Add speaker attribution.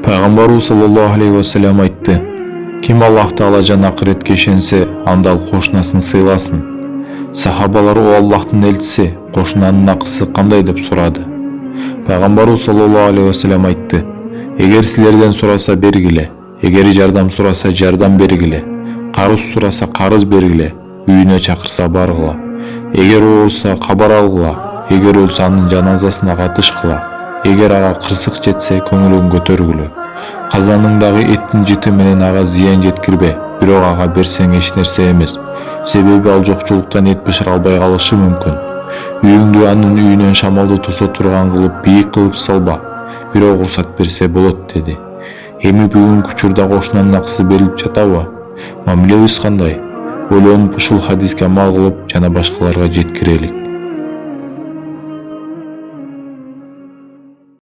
Speaker 1: Пайғамбарыбыз саллаллаху алейхи вассалам айтты: ким Аллах Таала жана акыретке ишенсе, анда ал кошунасын сыйласын. Сахабалар: о Аллахтын элчиси, кошунанын акысы кандай деп сурады. Пайгамбарыбыз саллаллаху алейхи вассалам айтты: эгер силерден сураса бергиле, эгер жардам сураса жардам бергиле, карыз сураса карыз бергиле, үйүнө чакырса баргыла, эгер ооруса кабар алгыла, эгер өлсө анын жаназасына катышкыла, эгер ага кырсык жетсе көңүлүн көтөргүлө. Казаныңдагы эттин жыты менен ага зыян жеткирбе, бирок ага берсең эч нерсе эмес. Себеби ал жокчулуктан эт бышыра албай калышы мүмкүн. Үйүңдү анын үйүнөн шамалды тосо турган кылып бийик кылып салба, бирок уруксат берсе болот деди. Эми бүгүнкү учурда кошунанын акысы берилип жатабы? Мамилебиз кандай? Ойлонуп ушул хадиске амал кылып жана башкаларга жеткирелик.